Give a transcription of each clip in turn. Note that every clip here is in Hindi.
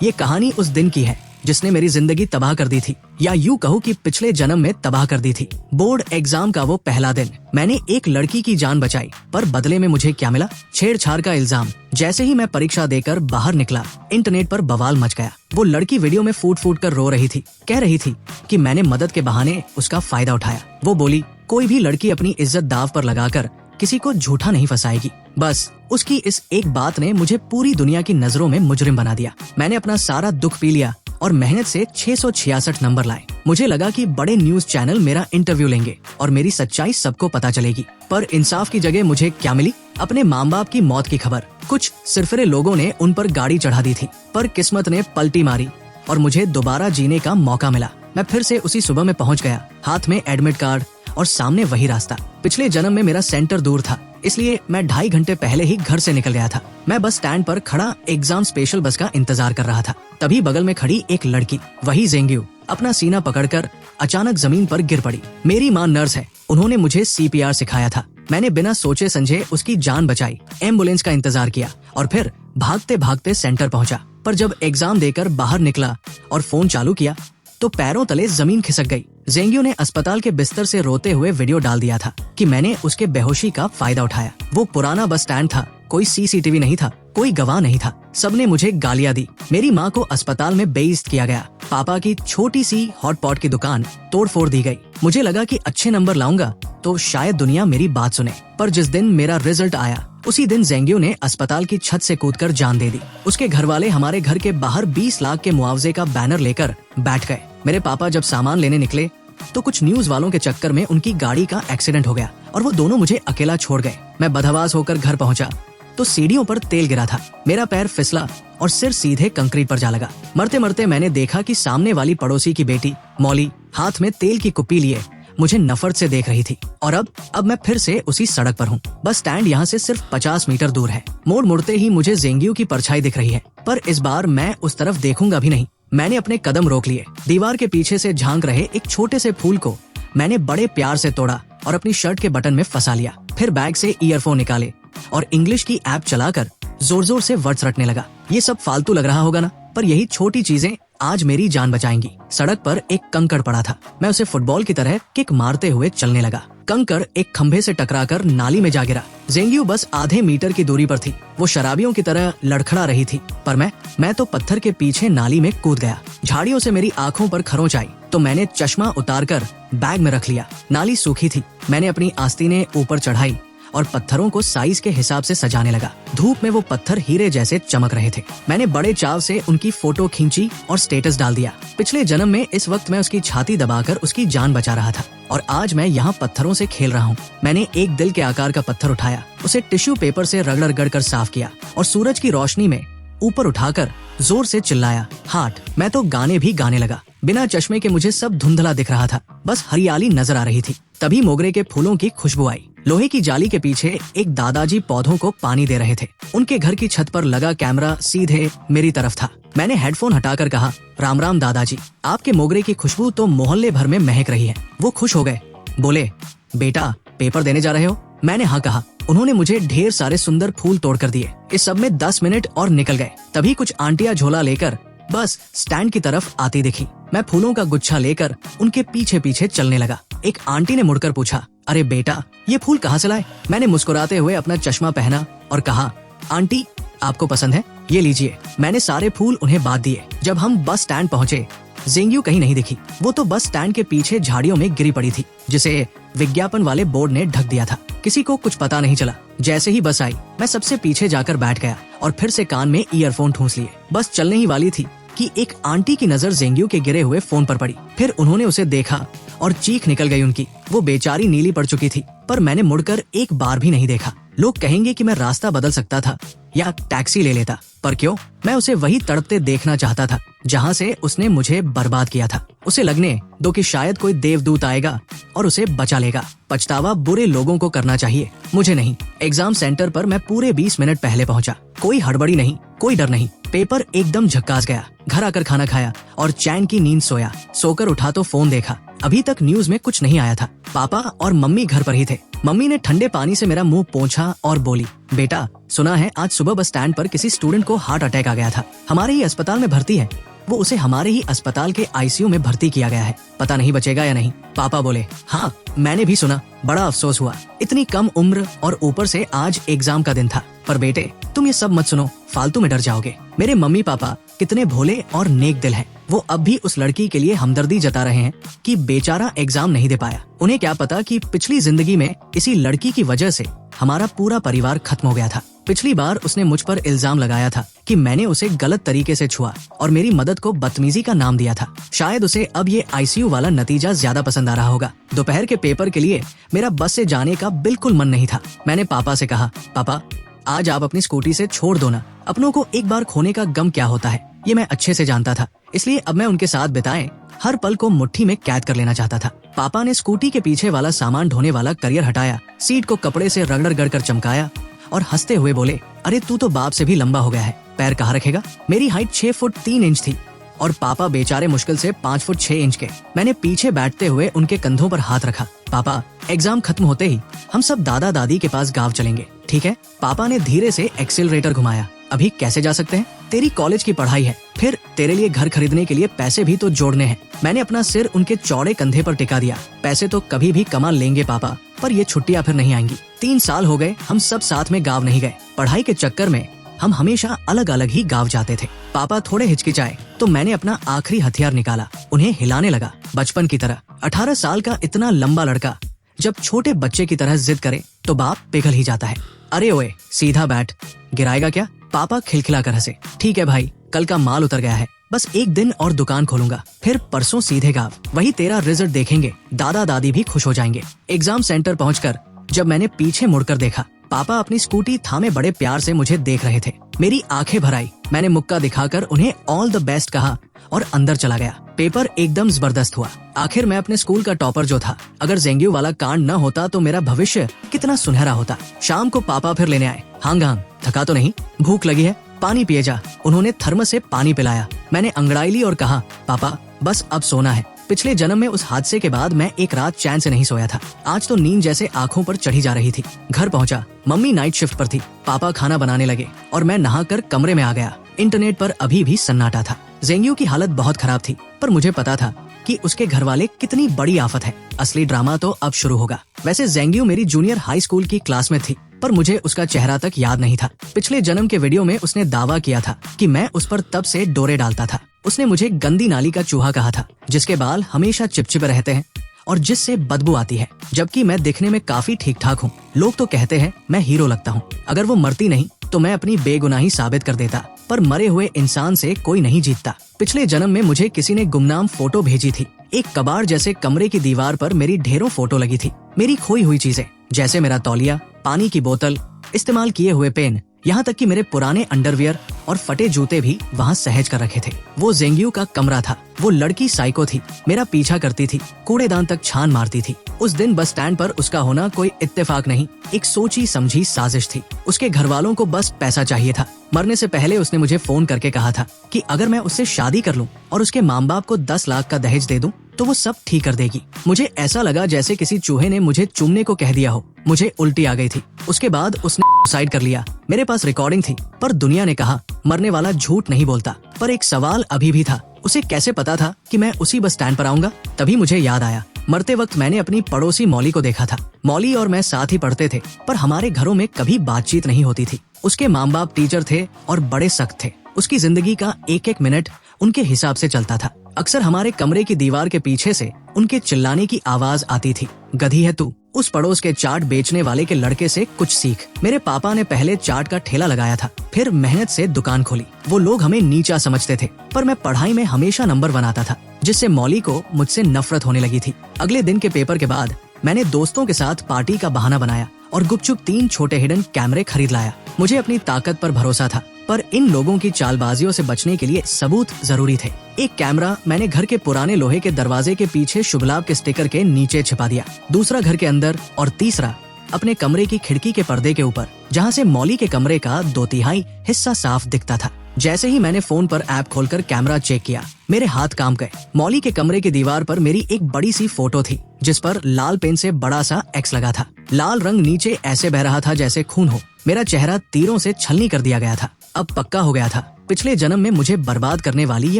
ये कहानी उस दिन की है जिसने मेरी जिंदगी तबाह कर दी थी, या यूं कहो कि पिछले जन्म में तबाह कर दी थी। बोर्ड एग्जाम का वो पहला दिन, मैंने एक लड़की की जान बचाई, पर बदले में मुझे क्या मिला? छेड़छाड़ का इल्जाम। जैसे ही मैं परीक्षा देकर बाहर निकला, इंटरनेट पर बवाल मच गया। वो लड़की वीडियो में फूट फूट कर रो रही थी, कह रही थी कि मैंने मदद के बहाने उसका फायदा उठाया। वो बोली, कोई भी लड़की अपनी इज्जत दाव पर लगाकर किसी को झूठा नहीं फंसाएगी। बस उसकी इस एक बात ने मुझे पूरी दुनिया की नजरों में मुजरिम बना दिया। मैंने अपना सारा दुख पी लिया और मेहनत से 666 नंबर लाए। मुझे लगा कि बड़े न्यूज चैनल मेरा इंटरव्यू लेंगे और मेरी सच्चाई सबको पता चलेगी, पर इंसाफ की जगह मुझे क्या मिली? अपने माँ बाप की मौत की खबर। कुछ सिरफिरे लोगों ने उन पर गाड़ी चढ़ा दी थी, पर किस्मत ने पलटी मारी और मुझे दोबारा जीने का मौका मिला। मैं फिर से उसी सुबह में पहुंच गया, हाथ में एडमिट कार्ड और सामने वही रास्ता। पिछले जन्म में मेरा सेंटर दूर था, इसलिए मैं 2.5 घंटे पहले ही घर से निकल गया था। मैं बस स्टैंड पर खड़ा एग्जाम स्पेशल बस का इंतजार कर रहा था। तभी बगल में खड़ी एक लड़की, वही जेंग्यू, अपना सीना पकड़कर अचानक जमीन पर गिर पड़ी। मेरी माँ नर्स है, उन्होंने मुझे CPR सिखाया था। मैंने बिना सोचे समझे उसकी जान बचाई, एम्बुलेंस का इंतजार किया और फिर भागते भागते सेंटर पहुंचा। पर जब एग्जाम देकर बाहर निकला और फोन चालू किया तो पैरों तले जमीन खिसक गई। जेंग्यू ने अस्पताल के बिस्तर से रोते हुए वीडियो डाल दिया था कि मैंने उसके बेहोशी का फायदा उठाया। वो पुराना बस स्टैंड था, कोई CCTV नहीं था, कोई गवाह नहीं था। सबने मुझे गालियां दी। मेरी माँ को अस्पताल में बेइज्जत किया गया। पापा की छोटी सी हॉटपॉट की दुकान तोड़ फोड़ दी गई। मुझे लगा कि अच्छे नंबर लाऊंगा तो शायद दुनिया मेरी बात सुने, पर जिस दिन मेरा रिजल्ट आया उसी दिन जेंग्यू ने अस्पताल की छत से कूदकर जान दे दी। उसके घर वाले हमारे घर के बाहर 20 लाख के मुआवजे का बैनर लेकर बैठ गए। मेरे पापा जब सामान लेने निकले तो कुछ न्यूज वालों के चक्कर में उनकी गाड़ी का एक्सीडेंट हो गया और वो दोनों मुझे अकेला छोड़ गए। मैं बदहवास होकर घर पहुंचा तो सीढ़ियों पर तेल गिरा था। मेरा पैर फिसला और सिर सीधे कंक्रीट पर जा लगा। मरते मरते मैंने देखा कि सामने वाली पड़ोसी की बेटी मौली हाथ में तेल की कुप्पी लिए मुझे नफरत से देख रही थी। और अब मैं फिर से उसी सड़क पर हूँ। बस स्टैंड यहाँ से सिर्फ 50 मीटर दूर है। मोड़ मुड़ते ही मुझे जेंग्यू की परछाई दिख रही है, पर इस बार मैं उस तरफ देखूंगा भी नहीं। मैंने अपने कदम रोक लिए। दीवार के पीछे से झांक रहे एक छोटे से फूल को मैंने बड़े प्यार से तोड़ा और अपनी शर्ट के बटन में फंसा लिया। फिर बैग से ईयरफोन निकाले और इंग्लिश की ऐप चलाकर जोर जोर से वर्ड्स रटने लगा। ये सब फालतू लग रहा होगा ना, पर यही छोटी चीजें आज मेरी जान बचाएंगी। सड़क पर एक कंकड़ पड़ा था। मैं उसे फुटबॉल की तरह किक मारते हुए चलने लगा। कंकड़ एक खंभे से टकराकर नाली में जा गिरा। जेंग्यू बस आधे मीटर की दूरी पर थी। वो शराबियों की तरह लड़खड़ा रही थी, पर मैं तो पत्थर के पीछे नाली में कूद गया। झाड़ियों से मेरी आंखों पर खरोंच आई तो मैंने चश्मा उतारकर बैग में रख लिया। नाली सूखी थी। मैंने अपनी आस्तीनें ऊपर चढ़ाई और पत्थरों को साइज के हिसाब से सजाने लगा। धूप में वो पत्थर हीरे जैसे चमक रहे थे। मैंने बड़े चाव से उनकी फोटो खींची और स्टेटस डाल दिया। पिछले जन्म में इस वक्त मैं उसकी छाती दबाकर उसकी जान बचा रहा था और आज मैं यहाँ पत्थरों से खेल रहा हूँ। मैंने एक दिल के आकार का पत्थर उठाया, उसे टिश्यू पेपर से रगड़ रगड़ कर साफ किया और सूरज की रोशनी में ऊपर उठाकर जोर से चिल्लाया, हार्ट। मैं तो गाने भी गाने लगा। बिना चश्मे के मुझे सब धुंधला दिख रहा था, बस हरियाली नजर आ रही थी। तभी मोगरे के फूलों की खुशबू आई। लोहे की जाली के पीछे एक दादाजी पौधों को पानी दे रहे थे। उनके घर की छत पर लगा कैमरा सीधे मेरी तरफ था। मैंने हेडफोन हटाकर कहा, राम राम दादाजी, आपके मोगरे की खुशबू तो मोहल्ले भर में महक रही है। वो खुश हो गए, बोले, बेटा पेपर देने जा रहे हो? मैंने हाँ कहा। उन्होंने मुझे ढेर सारे सुंदर फूल तोड़कर दिए। इस सब में 10 मिनट और निकल गए। तभी कुछ आंटियां झोला लेकर बस स्टैंड की तरफ आती दिखी। मैं फूलों का गुच्छा लेकर उनके पीछे पीछे चलने लगा। एक आंटी ने मुड़कर पूछा, अरे बेटा, ये फूल कहाँ से लाए? मैंने मुस्कुराते हुए अपना चश्मा पहना और कहा, आंटी आपको पसंद है, ये लीजिए। मैंने सारे फूल उन्हें बांट दिए। जब हम बस स्टैंड पहुँचे, जेंग्यू कहीं नहीं दिखी। वो तो बस स्टैंड के पीछे झाड़ियों में गिरी पड़ी थी, जिसे विज्ञापन वाले बोर्ड ने ढक दिया था। किसी को कुछ पता नहीं चला। जैसे ही बस आई, मैं सबसे पीछे जाकर बैठ गया और फिर से कान में ईयरफोन ठूंस लिए। बस चलने ही वाली थी कि एक आंटी की नजर जेंग्यू के गिरे हुए फोन पर पड़ी। फिर उन्होंने उसे देखा और चीख निकल गई उनकी। वो बेचारी नीली पड़ चुकी थी, पर मैंने मुड़कर एक बार भी नहीं देखा। लोग कहेंगे कि मैं रास्ता बदल सकता था या टैक्सी ले लेता, पर क्यों? मैं उसे वही तड़पते देखना चाहता था जहाँ से उसने मुझे बर्बाद किया था। उसे लगने दो कि शायद कोई देवदूत आएगा और उसे बचा लेगा। पछतावा बुरे लोगों को करना चाहिए, मुझे नहीं। एग्जाम सेंटर पर मैं पूरे 20 मिनट पहले पहुंचा। कोई हड़बड़ी नहीं, कोई डर नहीं, पेपर एकदम झक्कास गया। घर आकर खाना खाया और चैन की नींद सोया। सोकर उठा तो फोन देखा, अभी तक न्यूज में कुछ नहीं आया था। पापा और मम्मी घर पर ही थे। मम्मी ने ठंडे पानी से मेरा मुंह पोंछा और बोली, बेटा सुना है आज सुबह बस स्टैंड पर किसी स्टूडेंट को हार्ट अटैक आ गया था, हमारे ही अस्पताल में भर्ती है। वो उसे हमारे ही अस्पताल के आईसीयू में भर्ती किया गया है, पता नहीं बचेगा या नहीं। पापा बोले, हाँ मैंने भी सुना, बड़ा अफसोस हुआ, इतनी कम उम्र और ऊपर से आज एग्जाम का दिन था। पर बेटे तुम ये सब मत सुनो, फालतू में डर जाओगे। मेरे मम्मी पापा कितने भोले और नेक दिल हैं। वो अब भी उस लड़की के लिए हमदर्दी जता रहे हैं कि बेचारा एग्जाम नहीं दे पाया। उन्हें क्या पता कि पिछली जिंदगी में इसी लड़की की वजह से हमारा पूरा परिवार खत्म हो गया था। पिछली बार उसने मुझ पर इल्जाम लगाया था कि मैंने उसे गलत तरीके से छुआ और मेरी मदद को बदतमीजी का नाम दिया था। शायद उसे अब ये आईसीयू वाला नतीजा ज्यादा पसंद आ रहा होगा। दोपहर के पेपर के लिए मेरा बस से जाने का बिल्कुल मन नहीं था। मैंने पापा से कहा, पापा आज आप अपनी स्कूटी से छोड़ दो ना, अपनों को एक बार खोने का गम क्या होता है ये मैं अच्छे से जानता था, इसलिए अब मैं उनके साथ बिताए हर पल को मुट्ठी में कैद कर लेना चाहता था। पापा ने स्कूटी के पीछे वाला सामान ढोने वाला करियर हटाया, सीट को कपड़े से रगड़ कर चमकाया और हंसते हुए बोले, अरे तू तो बाप से भी लंबा हो गया है, पैर कहाँ रखेगा। मेरी हाइट 6 फुट 3 इंच थी और पापा बेचारे मुश्किल से 5 फुट 6 इंच के। मैंने पीछे बैठते हुए उनके कंधों पर हाथ रखा। पापा एग्जाम खत्म होते ही हम सब दादा दादी के पास गांव चलेंगे, ठीक है। पापा ने धीरे से एक्सीलरेटर घुमाया। अभी कैसे जा सकते हैं, तेरी कॉलेज की पढ़ाई है, फिर तेरे लिए घर खरीदने के लिए पैसे भी तो जोड़ने हैं। मैंने अपना सिर उनके चौड़े कंधे पर टिका दिया। पैसे तो कभी भी कमा लेंगे पापा, पर ये छुट्टियां फिर नहीं आएंगी। 3 साल हो गए हम सब साथ में गाँव नहीं गए। पढ़ाई के चक्कर में हम हमेशा अलग अलग ही गाँव जाते थे। पापा थोड़े हिचकिचाए तो मैंने अपना आखिरी हथियार निकाला, उन्हें हिलाने लगा बचपन की तरह। 18 साल का इतना लंबा लड़का जब छोटे बच्चे की तरह जिद करे तो बाप पिघल ही जाता है। अरे ओए सीधा बैठ, गिराएगा क्या। पापा खिलखिला कर हंसे। ठीक है भाई, कल का माल उतर गया है, बस एक दिन और दुकान खोलूंगा, फिर परसों सीधे गाँव, वही तेरा रिजल्ट देखेंगे, दादा दादी भी खुश हो जाएंगे। एग्जाम सेंटर पहुंचकर जब मैंने पीछे मुड़कर देखा, पापा अपनी स्कूटी थामे बड़े प्यार से मुझे देख रहे थे। मेरी आंखें भर आई। मैंने मुक्का दिखाकर उन्हें ऑल द बेस्ट कहा और अंदर चला गया। पेपर एकदम जबरदस्त हुआ। आखिर मैं अपने स्कूल का टॉपर जो था। अगर ज़ेंग्यू वाला कांड न होता तो मेरा भविष्य कितना सुनहरा होता। शाम को पापा फिर लेने आए। हांग थका तो नहीं, भूख लगी है, पानी पिए जा। उन्होंने थर्मस से पानी पिलाया। मैंने अंगड़ाई ली और कहा, पापा बस अब सोना है। पिछले जन्म में उस हादसे के बाद मैं एक रात चैन से नहीं सोया था। आज तो नींद जैसे आंखों पर चढ़ी जा रही थी। घर पहुंचा, मम्मी नाइट शिफ्ट पर थी। पापा खाना बनाने लगे और मैं नहाकर कमरे में आ गया। इंटरनेट पर अभी भी सन्नाटा था। ज़ेंग्यू की हालत बहुत खराब थी, पर मुझे पता था कि उसके घर वाले कितनी बड़ी आफत है। असली ड्रामा तो अब शुरू होगा। वैसे ज़ेंग्यू मेरी जूनियर हाई स्कूल की क्लास में थी, पर मुझे उसका चेहरा तक याद नहीं था। पिछले जन्म के वीडियो में उसने दावा किया था कि मैं उस पर तब से डोरे डालता था। उसने मुझे गंदी नाली का चूहा कहा था, जिसके बाल हमेशा चिपचिपे रहते हैं और जिससे बदबू आती है, जबकि मैं दिखने में काफी ठीक ठाक हूँ। लोग तो कहते हैं मैं हीरो लगता हूँ। अगर वो मरती नहीं तो मैं अपनी बेगुनाही साबित कर देता, पर मरे हुए इंसान से कोई नहीं जीतता। पिछले जन्म में मुझे किसी ने गुमनाम फोटो भेजी थी। एक कबाड़ जैसे कमरे की दीवार पर मेरी ढेरों फोटो लगी थी। मेरी खोई हुई चीजें, जैसे मेरा तौलिया, पानी की बोतल, इस्तेमाल किए हुए पेन, यहाँ तक कि मेरे पुराने अंडरवियर और फटे जूते भी वहाँ सहेज कर रखे थे। वो ज़ेंग्यू का कमरा था। वो लड़की साइको थी, मेरा पीछा करती थी, कूड़ेदान तक छान मारती थी। उस दिन बस स्टैंड पर उसका होना कोई इत्तेफाक नहीं, एक सोची समझी साजिश थी। उसके घर वालों को बस पैसा चाहिए था। मरने से पहले उसने मुझे फोन करके कहा था कि अगर मैं उससे शादी कर लूं और उसके माँ बाप को 10 लाख का दहेज दे दूं तो वो सब ठीक कर देगी। मुझे ऐसा लगा जैसे किसी चूहे ने मुझे चूमने को कह दिया हो। मुझे उल्टी आ गई थी। उसके बाद उसने सुसाइड कर लिया। मेरे पास रिकॉर्डिंग थी, पर दुनिया ने कहा मरने वाला झूठ नहीं बोलता। पर एक सवाल अभी भी था, उसे कैसे पता था कि मैं उसी बस स्टैंड पर आऊंगा। तभी मुझे याद आया, मरते वक्त मैंने अपनी पड़ोसी मौली को देखा था। मौली और मैं साथ ही पढ़ते थे, पर हमारे घरों में कभी बातचीत नहीं होती थी। उसके माँ बाप टीचर थे और बड़े सख्त थे। उसकी जिंदगी का एक एक मिनट उनके हिसाब से चलता था। अक्सर हमारे कमरे की दीवार के पीछे से उनके चिल्लाने की आवाज आती थी, गधी है तू, उस पड़ोस के चाट बेचने वाले के लड़के से कुछ सीख। मेरे पापा ने पहले चाट का ठेला लगाया था, फिर मेहनत से दुकान खोली। वो लोग हमें नीचा समझते थे, पर मैं पढ़ाई में हमेशा नंबर बनाता था, जिससे मौली को मुझसे नफरत होने लगी थी। अगले दिन के पेपर के बाद मैंने दोस्तों के साथ पार्टी का बहाना बनाया और गुपचुप 3 छोटे हिडन कैमरे खरीद लाया। मुझे अपनी ताकत पर भरोसा था, पर इन लोगों की चालबाजियों से बचने के लिए सबूत जरूरी थे। एक कैमरा मैंने घर के पुराने लोहे के दरवाजे के पीछे शुभ लाभ के स्टिकर के नीचे छिपा दिया, दूसरा घर के अंदर और तीसरा अपने कमरे की खिड़की के पर्दे के ऊपर, जहाँ से मौली के कमरे का 2/3 हिस्सा साफ दिखता था। जैसे ही मैंने फोन पर ऐप खोलकर कैमरा चेक किया, मेरे हाथ कांप गए। मॉली के कमरे की दीवार पर मेरी एक बड़ी सी फोटो थी, जिस पर लाल पेन से बड़ा सा एक्स लगा था। लाल रंग नीचे ऐसे बह रहा था जैसे खून हो। मेरा चेहरा तीरों से छलनी कर दिया गया था। अब पक्का हो गया था, पिछले जन्म में मुझे बर्बाद करने वाली ये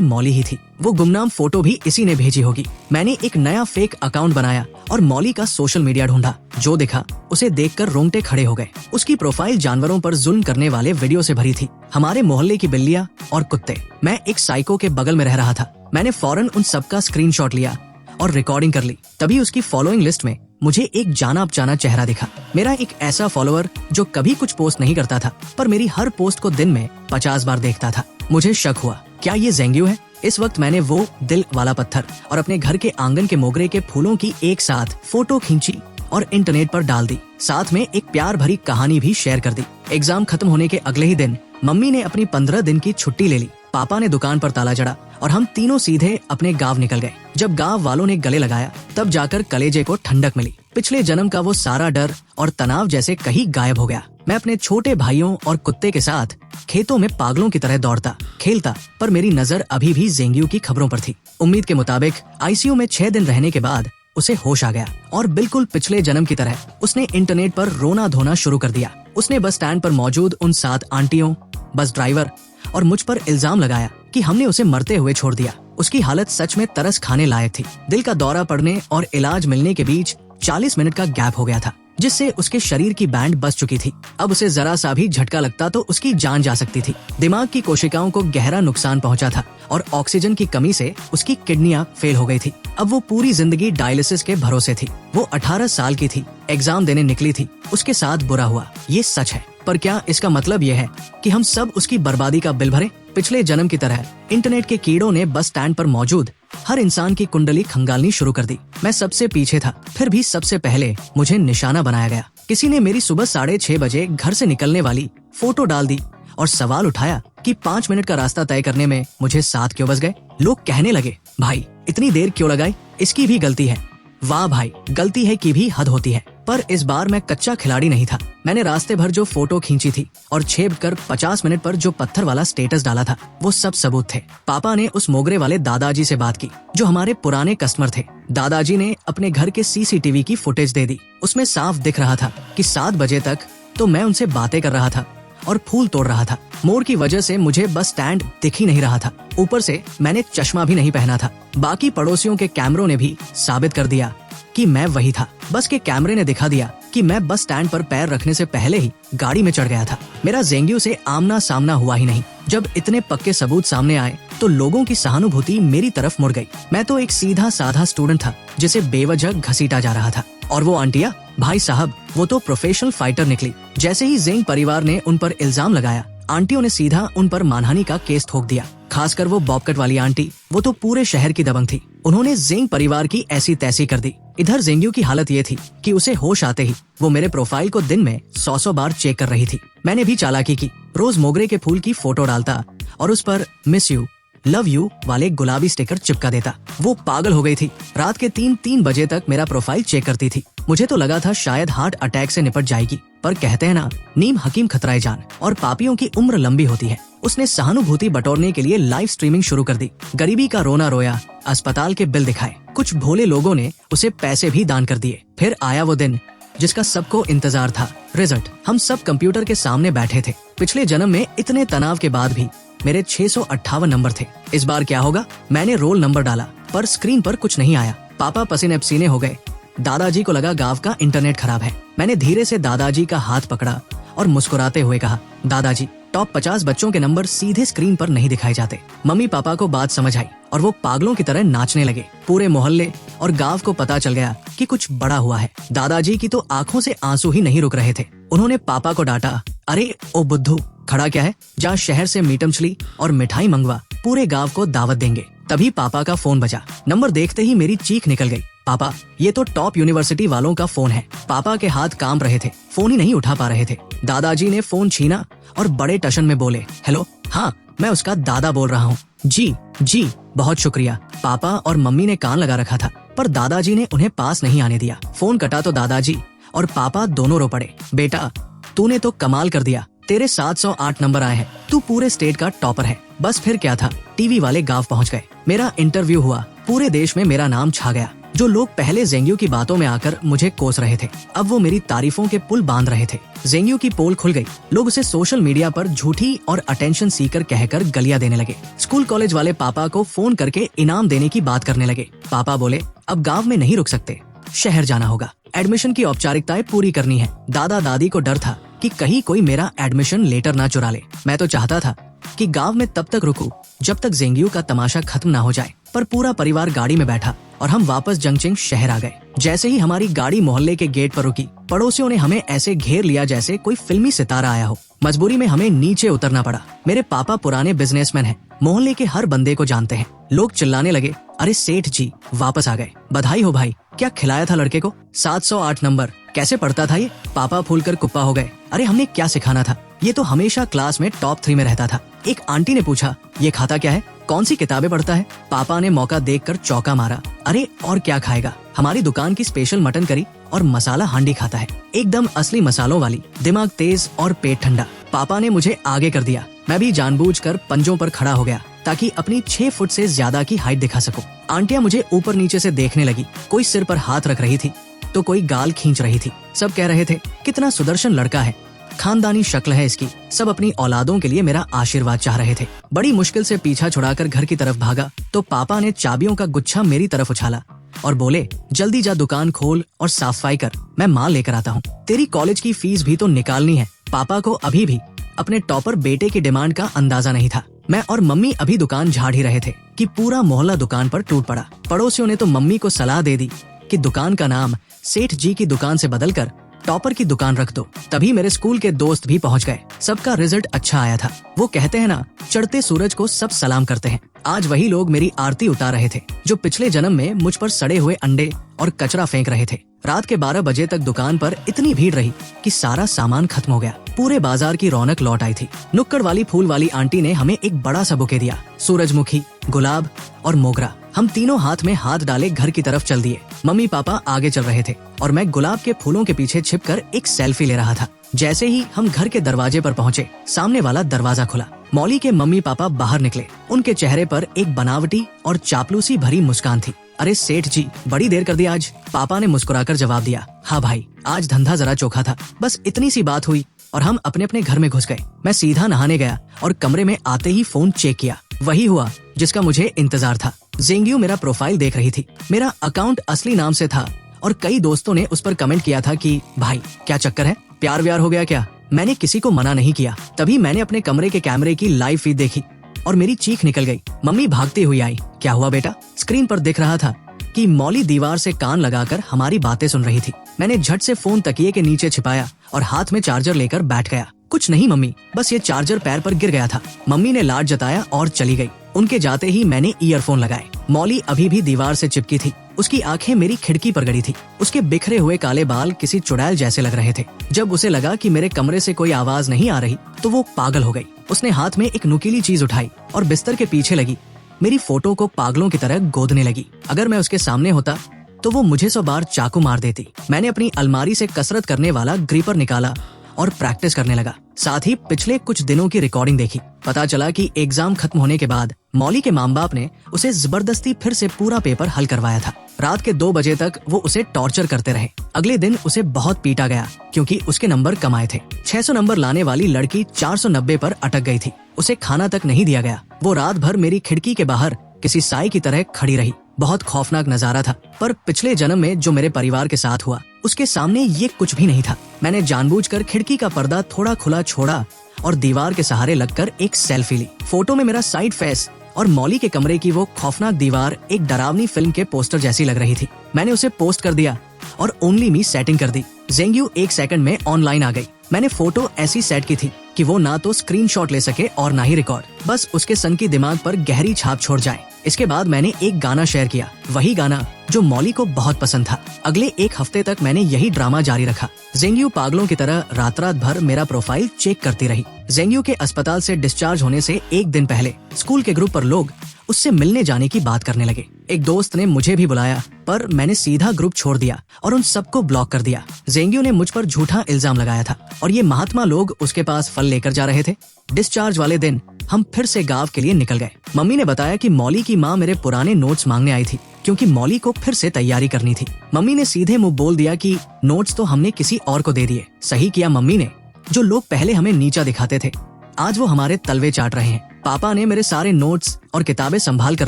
मॉली ही थी। वो गुमनाम फोटो भी इसी ने भेजी होगी। मैंने एक नया फेक अकाउंट बनाया और मॉली का सोशल मीडिया ढूंढा। जो दिखा उसे देखकर रोंगटे खड़े हो गए। उसकी प्रोफाइल जानवरों पर जुल्म करने वाले वीडियो से भरी थी। हमारे मोहल्ले की बिल्लियां और कुत्ते। मैं एक साइको के बगल में रह रहा था। मैंने फौरन उन सबका स्क्रीनशॉट लिया और रिकॉर्डिंग कर ली। तभी उसकी फॉलोइंग लिस्ट में मुझे एक जाना पहचाना चेहरा दिखा। मेरा एक ऐसा फॉलोअर जो कभी कुछ पोस्ट नहीं करता था, पर मेरी हर पोस्ट को दिन में 50 बार देखता था। मुझे शक हुआ, क्या ये ज़ेंग्यू है? इस वक्त मैंने वो दिल वाला पत्थर और अपने घर के आंगन के मोगरे के फूलों की एक साथ फोटो खींची और इंटरनेट पर डाल दी। साथ में एक प्यार भरी कहानी भी शेयर कर दी। एग्जाम खत्म होने के अगले ही दिन मम्मी ने अपनी 15 दिन की छुट्टी ले ली। पापा ने दुकान पर ताला जड़ा और हम तीनों सीधे अपने गांव निकल गए। जब गांव वालों ने गले लगाया, तब जाकर कलेजे को ठंडक मिली। पिछले जन्म का वो सारा डर और तनाव जैसे कहीं गायब हो गया। मैं अपने छोटे भाइयों और कुत्ते के साथ खेतों में पागलों की तरह दौड़ता खेलता, पर मेरी नजर अभी भी ज़ेंग्यू की खबरों पर थी। उम्मीद के मुताबिक आईसीयू में 6 दिन रहने के बाद उसे होश आ गया और बिल्कुल पिछले जन्म की तरह उसने इंटरनेट पर रोना धोना शुरू कर दिया। उसने बस स्टैंड पर मौजूद उन 7 आंटियों, बस ड्राइवर और मुझ पर इल्जाम लगाया कि हमने उसे मरते हुए छोड़ दिया। उसकी हालत सच में तरस खाने लायक थी। दिल का दौरा पड़ने और इलाज मिलने के बीच 40 मिनट का गैप हो गया था, जिससे उसके शरीर की बैंड बच चुकी थी। अब उसे जरा सा भी झटका लगता तो उसकी जान जा सकती थी। दिमाग की कोशिकाओं को गहरा नुकसान पहुंचा था और ऑक्सीजन की कमी से उसकी किडनियां फेल हो गई थी। अब वो पूरी जिंदगी डायलिसिस के भरोसे थी। वो 18 साल की थी, एग्जाम देने निकली थी। उसके साथ बुरा हुआ, ये सच है। पर क्या इसका मतलब यह है कि हम सब उसकी बर्बादी का बिल भरें? पिछले जन्म की तरह इंटरनेट के कीड़ों ने बस स्टैंड पर मौजूद हर इंसान की कुंडली खंगालनी शुरू कर दी। मैं सबसे पीछे था, फिर भी सबसे पहले मुझे निशाना बनाया गया। किसी ने मेरी सुबह 6:30 बजे घर से निकलने वाली फोटो डाल दी और सवाल उठाया कि 5 मिनट का रास्ता तय करने में मुझे 7 क्यों बज गए। लोग कहने लगे, भाई इतनी देर क्यों लगाई, इसकी भी गलती है। वाह भाई, गलती है की भी हद होती है। पर इस बार मैं कच्चा खिलाड़ी नहीं था। मैंने रास्ते भर जो फोटो खींची थी और छेप कर 50 मिनट पर जो पत्थर वाला स्टेटस डाला था, वो सब सबूत थे। पापा ने उस मोगरे वाले दादाजी से बात की, जो हमारे पुराने कस्टमर थे। दादाजी ने अपने घर के सीसीटीवी की फुटेज दे दी। उसमें साफ दिख रहा था कि 7 बजे तक तो मैं उनसे बातें कर रहा था और फूल तोड़ रहा था। मोड़ की वजह से मुझे बस स्टैंड दिख ही नहीं रहा था। ऊपर से मैंने चश्मा भी नहीं पहना था। बाकी पड़ोसियों के कैमरों ने भी साबित कर दिया कि मैं वही था। बस के कैमरे ने दिखा दिया कि मैं बस स्टैंड पर पैर रखने से पहले ही गाड़ी में चढ़ गया था। मेरा ज़ेंग्यू से आमना सामना हुआ ही नहीं। जब इतने पक्के सबूत सामने आए तो लोगों की सहानुभूति मेरी तरफ मुड़ गई। मैं तो एक सीधा साधा स्टूडेंट था जिसे बेवजह घसीटा जा रहा था। और वो आंटिया, भाई साहब, वो तो प्रोफेशनल फाइटर निकली। जैसे ही ज़ेंग परिवार ने उन पर इल्जाम लगाया, आंटियों ने सीधा उन पर मानहानि का केस ठोक दिया। खासकर वो बॉबकट वाली आंटी, वो तो पूरे शहर की दबंग थी। उन्होंने ज़ेंग परिवार की ऐसी तैसी कर दी। इधर ज़ेंग्यू की हालत ये थी कि उसे होश आते ही वो मेरे प्रोफाइल को दिन में 100 बार चेक कर रही थी। मैंने भी चालाकी की। रोज मोगरे के फूल की फोटो डालता और उस पर मिस यू, लव यू वाले गुलाबी स्टिकर चिपका देता। वो पागल हो गई थी। रात के 3 बजे तक मेरा प्रोफाइल चेक करती थी। मुझे तो लगा था शायद हार्ट अटैक से निपट जाएगी, पर कहते हैं ना, नीम हकीम खतराए जान, और पापियों की उम्र लंबी होती है। उसने सहानुभूति बटोरने के लिए लाइव स्ट्रीमिंग शुरू कर दी। गरीबी का रोना रोया, अस्पताल के बिल दिखाए। कुछ भोले लोगों ने उसे पैसे भी दान कर दिए। फिर आया वो दिन जिसका सबको इंतजार था, रिजल्ट। हम सब कंप्यूटर के सामने बैठे थे। पिछले जन्म में इतने तनाव के बाद भी मेरे 658 नंबर थे। इस बार क्या होगा? मैंने रोल नंबर डाला, पर स्क्रीन पर कुछ नहीं आया। पापा पसीने पसीने हो गए। दादाजी को लगा गांव का इंटरनेट खराब है। मैंने धीरे से दादाजी का हाथ पकड़ा और मुस्कुराते हुए कहा, दादाजी, टॉप 50 बच्चों के नंबर सीधे स्क्रीन पर नहीं दिखाए जाते। मम्मी पापा को बात समझ आई और वो पागलों की तरह नाचने लगे। पूरे मोहल्ले और गांव को पता चल गया कि कुछ बड़ा हुआ है। दादाजी की तो आंखों से आंसू ही नहीं रुक रहे थे। उन्होंने पापा को डांटा, अरे ओ बुद्धू, खड़ा क्या है? जा शहर से मीट मछली और मिठाई मंगवा, पूरे गांव को दावत देंगे। तभी पापा का फोन बजा। नंबर देखते ही मेरी चीख निकल गई। पापा, ये तो टॉप यूनिवर्सिटी वालों का फोन है। पापा के हाथ कांप रहे थे, फोन ही नहीं उठा पा रहे थे। दादाजी ने फोन छीना और बड़े टशन में बोले, हेलो, हाँ, मैं उसका दादा बोल रहा हूँ। जी जी, बहुत शुक्रिया। पापा और मम्मी ने कान लगा रखा था, पर दादाजी ने उन्हें पास नहीं आने दिया। फोन कटा तो दादाजी और पापा दोनों रो पड़े। बेटा, तूने तो कमाल कर दिया। तेरे 708 नंबर आए हैं, तू पूरे स्टेट का टॉपर है। बस फिर क्या था, टीवी वाले गांव पहुंच गए। मेरा इंटरव्यू हुआ, पूरे देश में मेरा नाम छा गया। जो लोग पहले जेंग्यू की बातों में आकर मुझे कोस रहे थे, अब वो मेरी तारीफों के पुल बांध रहे थे। जेंग्यू की पोल खुल गई। लोग उसे सोशल मीडिया पर झूठी और अटेंशन सीकर कहकर गलियां देने लगे। स्कूल कॉलेज वाले पापा को फोन करके इनाम देने की बात करने लगे। पापा बोले, अब गाँव में नहीं रुक सकते, शहर जाना होगा, एडमिशन की औपचारिकताएं पूरी करनी है। दादा दादी को डर था कि कहीं कोई मेरा एडमिशन लेटर ना चुरा ले। मैं तो चाहता था कि गांव में तब तक रुकूं जब तक जेंग्यू का तमाशा खत्म ना हो जाए। पर पूरा परिवार गाड़ी में बैठा और हम वापस जंगचिंग शहर आ गए। जैसे ही हमारी गाड़ी मोहल्ले के गेट पर रुकी, पड़ोसियों ने हमें ऐसे घेर लिया जैसे कोई फिल्मी सितारा आया हो। मजबूरी में हमें नीचे उतरना पड़ा। मेरे पापा पुराने बिजनेसमैन हैं, मोहल्ले के हर बंदे को जानते हैं। लोग चिल्लाने लगे, अरे सेठ जी वापस आ गए, बधाई हो भाई, क्या खिलाया था लड़के को? 708 नंबर, कैसे पढ़ता था ये? पापा फूलकर कुप्पा हो गए। अरे हमने क्या सिखाना था, ये तो हमेशा क्लास में टॉप 3 में रहता था। एक आंटी ने पूछा, ये खाता क्या है, कौन सी किताबें पढ़ता है? पापा ने मौका देखकर चौका मारा, अरे और क्या खाएगा, हमारी दुकान की स्पेशल मटन करी और मसाला हांडी खाता है, एकदम असली मसालों वाली, दिमाग तेज और पेट ठंडा। पापा ने मुझे आगे कर दिया। मैं भी जानबूझकर पंजों पर खड़ा हो गया ताकि अपनी 6 फुट से ज्यादा की हाइट दिखा सकूं। आंटियां मुझे ऊपर नीचे से देखने लगी, कोई सिर पर हाथ रख रही थी तो कोई गाल खींच रही थी। सब कह रहे थे, कितना सुदर्शन लड़का है, खानदानी शक्ल है इसकी। सब अपनी औलादों के लिए मेरा आशीर्वाद चाह रहे थे। बड़ी मुश्किल से पीछा छुड़ाकर घर की तरफ भागा तो पापा ने चाबियों का गुच्छा मेरी तरफ उछाला और बोले, जल्दी जा दुकान खोल और साफ सफाई कर, मैं माल लेकर आता हूँ। तेरी कॉलेज की फीस भी तो निकालनी है। पापा को अभी भी अपने टॉपर बेटे की डिमांड का अंदाजा नहीं था। मैं और मम्मी अभी दुकान झाड़ ही रहे थे कि पूरा मोहल्ला दुकान पर टूट पड़ा। पड़ोसियों ने तो मम्मी को सलाह दे दी कि दुकान का नाम सेठ जी की दुकान से बदलकर टॉपर की दुकान रख दो। तभी मेरे स्कूल के दोस्त भी पहुंच गए। सबका रिजल्ट अच्छा आया था। वो कहते हैं ना, चढ़ते सूरज को सब सलाम करते हैं। आज वही लोग मेरी आरती उतार रहे थे जो पिछले जन्म में मुझ पर सड़े हुए अंडे और कचरा फेंक रहे थे। रात के 12 बजे तक दुकान पर इतनी भीड़ रही कि सारा सामान खत्म हो गया। पूरे बाजार की रौनक लौट आई थी। नुक्कड़ वाली फूल वाली आंटी ने हमें एक बड़ा सा बुके दिया, सूरजमुखी, गुलाब और मोगरा। हम तीनों हाथ में हाथ डाले घर की तरफ चल दिए। मम्मी पापा आगे चल रहे थे और मैं गुलाब के फूलों के पीछे छिपकर एक सेल्फी ले रहा था। जैसे ही हम घर के दरवाजे पर पहुँचे, सामने वाला दरवाजा खुला। मौली के मम्मी पापा बाहर निकले। उनके चेहरे पर एक बनावटी और चापलूसी भरी मुस्कान थी। अरे सेठ जी, बड़ी देर कर दी आज। पापा ने मुस्कुराकर जवाब दिया, हाँ भाई, आज धंधा जरा चोखा था। बस इतनी सी बात हुई और हम अपने अपने घर में घुस गए। मैं सीधा नहाने गया और कमरे में आते ही फोन चेक किया। वही हुआ जिसका मुझे इंतजार था। जेंग्यू मेरा प्रोफाइल देख रही थी। मेरा अकाउंट असली नाम से था और कई दोस्तों ने उस पर कमेंट किया था कि भाई क्या चक्कर है, प्यार व्यार हो गया क्या? मैंने किसी को मना नहीं किया। तभी मैंने अपने कमरे के कैमरे की लाइव फीड देखी और मेरी चीख निकल गई। मम्मी भागती हुई आई। क्या हुआ बेटा? स्क्रीन पर दिख रहा था कि मौली दीवार से कान लगाकर हमारी बातें सुन रही थी। मैंने झट से फोन तकिए के नीचे छिपाया और हाथ में चार्जर लेकर बैठ गया। कुछ नहीं मम्मी, बस ये चार्जर पैर पर गिर गया था। मम्मी ने लाड जताया और चली गई। उनके जाते ही मैंने ईयरफोन लगाए। मौली अभी भी दीवार से चिपकी थी। उसकी आंखें मेरी खिड़की पर गड़ी थी। उसके बिखरे हुए काले बाल किसी चुड़ैल जैसे लग रहे थे। जब उसे लगा कि मेरे कमरे से कोई आवाज नहीं आ रही तो वो पागल हो गई। उसने हाथ में एक नुकीली चीज उठाई और बिस्तर के पीछे लगी मेरी फोटो को पागलों की तरह गोदने लगी। अगर मैं उसके सामने होता तो वो मुझे 100 बार चाकू मार देती। मैंने अपनी अलमारी से कसरत करने वाला ग्रीपर निकाला और प्रैक्टिस करने लगा। साथ ही पिछले कुछ दिनों की रिकॉर्डिंग देखी। पता चला कि एग्जाम खत्म होने के बाद मौली के माँ बाप ने उसे जबरदस्ती फिर से पूरा पेपर हल करवाया था। रात के 2 बजे तक वो उसे टॉर्चर करते रहे। अगले दिन उसे बहुत पीटा गया क्योंकि उसके नंबर कम आए थे। 600 नंबर लाने वाली लड़की 490 पर अटक गई थी। उसे खाना तक नहीं दिया गया। वो रात भर मेरी खिड़की के बाहर किसी साई की तरह खड़ी रही। बहुत खौफनाक नजारा था, पर पिछले जन्म में जो मेरे परिवार के साथ हुआ उसके सामने ये कुछ भी नहीं था। मैंने जानबूझकर खिड़की का पर्दा थोड़ा खुला छोड़ा और दीवार के सहारे लगकर एक सेल्फी ली। फोटो में मेरा साइड फेस और मौली के कमरे की वो खौफनाक दीवार एक डरावनी फिल्म के पोस्टर जैसी लग रही थी। मैंने उसे पोस्ट कर दिया और ओनली मी सेटिंग कर दी। जेंग्यू 1 सेकंड में ऑनलाइन आ गई। मैंने फोटो ऐसी सेट की थी कि वो ना तो स्क्रीनशॉट ले सके और ना ही रिकॉर्ड, बस उसके सन की दिमाग पर गहरी छाप छोड़ जाए। इसके बाद मैंने एक गाना शेयर किया, वही गाना जो मौली को बहुत पसंद था। अगले 1 हफ्ते तक मैंने यही ड्रामा जारी रखा। जेंग्यू पागलों की तरह रात रात भर मेरा प्रोफाइल चेक करती रही। जेंग्यू के अस्पताल से डिस्चार्ज होने से 1 दिन पहले स्कूल के ग्रुप पर लोग उससे मिलने जाने की बात करने लगे। एक दोस्त ने मुझे भी बुलाया पर मैंने सीधा ग्रुप छोड़ दिया और उन सबको ब्लॉक कर दिया। जेंग्यू ने मुझ पर झूठा इल्जाम लगाया था और ये महात्मा लोग उसके पास फल लेकर जा रहे थे। डिस्चार्ज वाले दिन हम फिर से गांव के लिए निकल गए। मम्मी ने बताया कि मौली की माँ मेरे पुराने नोट्स मांगने आई थी क्योंकि मौली को फिर से तैयारी करनी थी। मम्मी ने सीधे मुंह बोल दिया कि नोट्स तो हमने किसी और को दे दिए। सही किया मम्मी ने। जो लोग पहले हमें नीचा दिखाते थे आज वो हमारे तलवे चाट रहे हैं। पापा ने मेरे सारे नोट्स और किताबें संभाल कर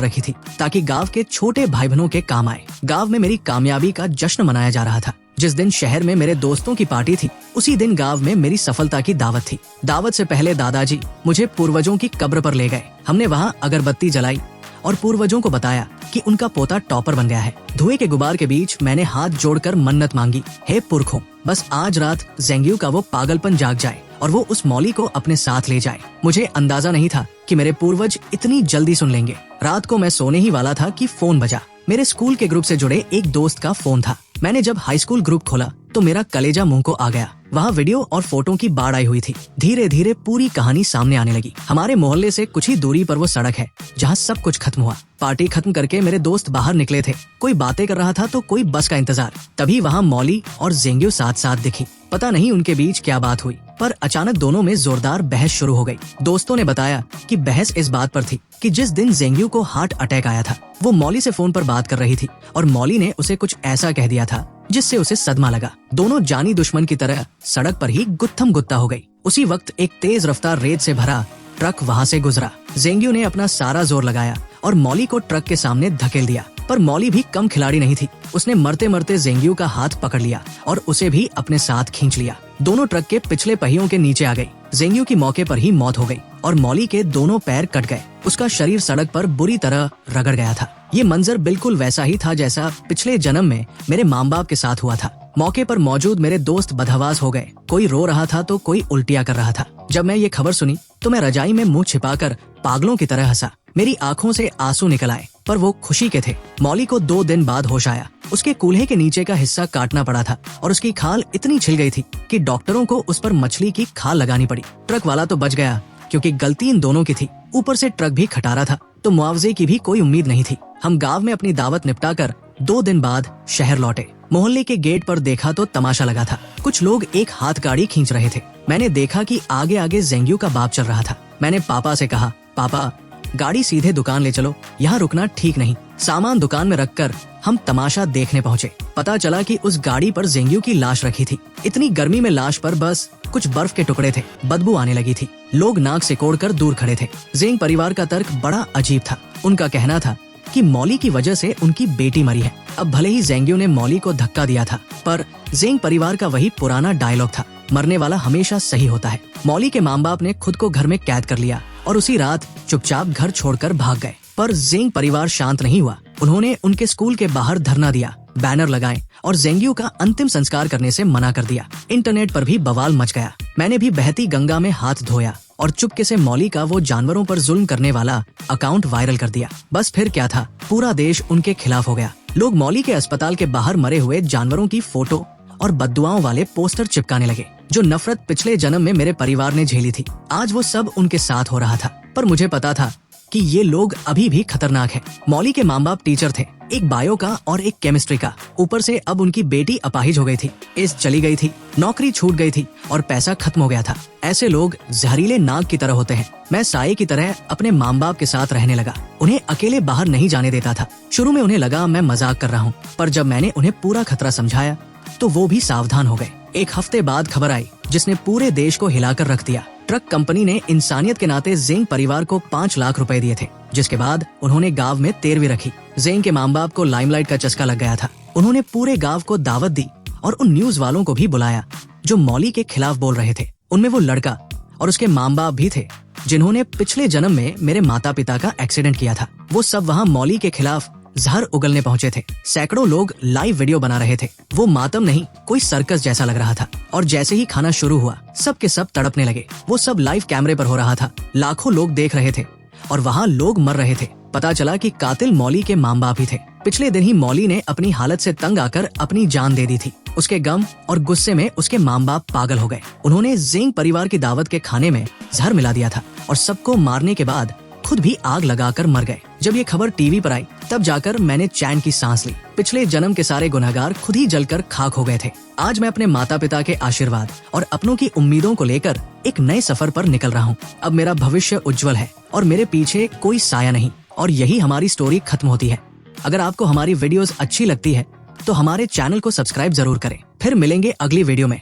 रखी थी ताकि गांव के छोटे भाई बहनों के काम आए। गांव में मेरी कामयाबी का जश्न मनाया जा रहा था। जिस दिन शहर में मेरे दोस्तों की पार्टी थी उसी दिन गांव में मेरी सफलता की दावत थी। दावत से पहले दादाजी मुझे पूर्वजों की कब्र पर ले गए। हमने वहाँ अगरबत्ती जलाई और पूर्वजों को बताया कि उनका पोता टॉपर बन गया है। धुएं के गुबार के बीच मैंने हाथ जोड़कर मन्नत मांगी, हे पुरखों, बस आज रात जेंग्यू का वो पागलपन जाग जाए और वो उस मौली को अपने साथ ले जाए। मुझे अंदाजा नहीं था कि मेरे पूर्वज इतनी जल्दी सुन लेंगे। रात को मैं सोने ही वाला था कि फोन बजा। मेरे स्कूल के ग्रुप से जुड़े एक दोस्त का फोन था। मैंने जब हाई स्कूल ग्रुप खोला तो मेरा कलेजा मुंह को आ गया। वहाँ वीडियो और फोटो की बाढ़ आई हुई थी। धीरे धीरे पूरी कहानी सामने आने लगी। हमारे मोहल्ले से कुछ ही दूरी पर वो सड़क है जहाँ सब कुछ खत्म हुआ। पार्टी खत्म करके मेरे दोस्त बाहर निकले थे। कोई बातें कर रहा था तो कोई बस का इंतजार। तभी वहाँ मौली और जेंग्यू साथ साथ दिखी। पता नहीं उनके बीच क्या बात हुई पर अचानक दोनों में जोरदार बहस शुरू हो गई। दोस्तों ने बताया कि बहस इस बात पर थी कि जिस दिन जेंग्यू को हार्ट अटैक आया था वो मौली से फोन पर बात कर रही थी और मौली ने उसे कुछ ऐसा कह दिया था जिससे उसे सदमा लगा। दोनों जानी दुश्मन की तरह सड़क पर ही गुत्थम गुत्ता हो गई। उसी वक्त एक तेज रफ्तार रेत से भरा ट्रक वहाँ से गुजरा। जेंग्यू ने अपना सारा जोर लगाया और मौली को ट्रक के सामने धकेल दिया पर मौली भी कम खिलाड़ी नहीं थी। उसने मरते मरते जेंग्यू का हाथ पकड़ लिया और उसे भी अपने साथ खींच लिया। दोनों ट्रक के पिछले पहियों के नीचे आ गई। जेंग्यू की मौके पर ही मौत हो गई और मौली के दोनों पैर कट गए। उसका शरीर सड़क पर बुरी तरह रगड़ गया था। ये मंजर बिल्कुल वैसा ही था जैसा पिछले जन्म में मेरे माँ बाप के साथ हुआ था। मौके पर मौजूद मेरे दोस्त बदहवास हो गए। कोई रो रहा था तो कोई उल्टियाँ कर रहा था। जब मैं ये खबर सुनी तो मैं रजाई में मुंह छिपाकर पागलों की तरह हंसा। मेरी आंखों से आंसू निकल आए पर वो खुशी के थे। मौली को 2 दिन बाद होश आया। उसके कूल्हे के नीचे का हिस्सा काटना पड़ा था और उसकी खाल इतनी छिल गई थी कि डॉक्टरों को उस पर मछली की खाल लगानी पड़ी। ट्रक वाला तो बच गया क्योंकि गलती इन दोनों की थी। ऊपर से ट्रक भी खटारा था तो मुआवजे की भी कोई उम्मीद नहीं थी। हम गांव में अपनी दावत निपटाकर 2 दिन बाद शहर लौटे। मोहल्ले के गेट पर देखा तो तमाशा लगा था। कुछ लोग एक हाथ गाड़ी खींच रहे थे। मैंने देखा कि आगे आगे जेंग्यू का बाप चल रहा था। मैंने पापा से कहा, पापा गाड़ी सीधे दुकान ले चलो, यहाँ रुकना ठीक नहीं। सामान दुकान में रखकर हम तमाशा देखने पहुँचे। पता चला कि उस गाड़ी पर जेंग्यू की लाश रखी थी। इतनी गर्मी में लाश पर बस कुछ बर्फ के टुकड़े थे। बदबू आने लगी थी। लोग नाक सिकोड़कर दूर खड़े थे। जेंग परिवार का तर्क बड़ा अजीब था। उनका कहना था कि मौली की वजह से उनकी बेटी मरी है। अब भले ही जेंग्यू ने मौली को धक्का दिया था पर जेंग परिवार का वही पुराना डायलॉग था, मरने वाला हमेशा सही होता है। मौली के माँ बाप ने खुद को घर में कैद कर लिया और उसी रात चुपचाप घर छोड़कर भाग गए। पर जेंग परिवार शांत नहीं हुआ। उन्होंने उनके स्कूल के बाहर धरना दिया, बैनर लगाए और जेंग्यू का अंतिम संस्कार करने से मना कर दिया। इंटरनेट पर भी बवाल मच गया। मैंने भी बहती गंगा में हाथ धोया और चुपके से मौली का वो जानवरों पर जुल्म करने वाला अकाउंट वायरल कर दिया। बस फिर क्या था, पूरा देश उनके खिलाफ हो गया। लोग मौली के अस्पताल के बाहर मरे हुए जानवरों की फोटो और बद्दुआओं वाले पोस्टर चिपकाने लगे। जो नफरत पिछले जन्म में मेरे परिवार ने झेली थी आज वो सब उनके साथ हो रहा था। पर मुझे पता था कि ये लोग अभी भी खतरनाक हैं। मौली के माँ बाप टीचर थे, एक बायो का और एक केमिस्ट्री का। ऊपर से अब उनकी बेटी अपाहिज हो गई थी, एज चली गई थी, नौकरी छूट गई थी और पैसा खत्म हो गया था। ऐसे लोग जहरीले नाग की तरह होते हैं। मैं साये की तरह अपने माँ बाप के साथ रहने लगा। उन्हें अकेले बाहर नहीं जाने देता था। शुरू में उन्हें लगा मैं मजाक कर रहा हूँ, पर जब मैंने उन्हें पूरा खतरा समझाया तो वो भी सावधान हो गए। 1 हफ्ते बाद खबर आई जिसने पूरे देश को हिलाकर रख दिया। ट्रक कंपनी ने इंसानियत के नाते जेंग परिवार को 5 लाख रुपए दिए थे, जिसके बाद उन्होंने गांव में तेरवी रखी। जेंग के माँ बाप को लाइमलाइट का चस्का लग गया था। उन्होंने पूरे गांव को दावत दी और उन न्यूज वालों को भी बुलाया जो मौली के खिलाफ बोल रहे थे। उनमें वो लड़का और उसके माँ बाप भी थे जिन्होंने पिछले जन्म में मेरे माता पिता का एक्सीडेंट किया था। वो सब वहाँ मौली के खिलाफ जहर उगलने पहुंचे थे। सैकड़ों लोग लाइव वीडियो बना रहे थे। वो मातम नहीं, कोई सर्कस जैसा लग रहा था। और जैसे ही खाना शुरू हुआ सब के सब तड़पने लगे। वो सब लाइव कैमरे पर हो रहा था। लाखों लोग देख रहे थे और वहाँ लोग मर रहे थे। पता चला कि कातिल मौली के माँ बाप ही थे। पिछले दिन ही मौली ने अपनी हालत से तंग आकर अपनी जान दे दी थी। उसके गम और गुस्से में उसके माँ बाप पागल हो गए। उन्होंने जेंग परिवार की दावत के खाने में जहर मिला दिया था और सबको मारने के बाद खुद भी आग लगाकर मर गए। जब ये खबर टीवी पर आई तब जाकर मैंने चैन की सांस ली। पिछले जन्म के सारे गुनहगार खुद ही जलकर खाक हो गए थे। आज मैं अपने माता पिता के आशीर्वाद और अपनों की उम्मीदों को लेकर एक नए सफर पर निकल रहा हूँ। अब मेरा भविष्य उज्जवल है और मेरे पीछे कोई साया नहीं। और यही हमारी स्टोरी खत्म होती है। अगर आपको हमारी वीडियोस अच्छी लगती है तो हमारे चैनल को सब्सक्राइब जरूर करें। फिर मिलेंगे अगली वीडियो में।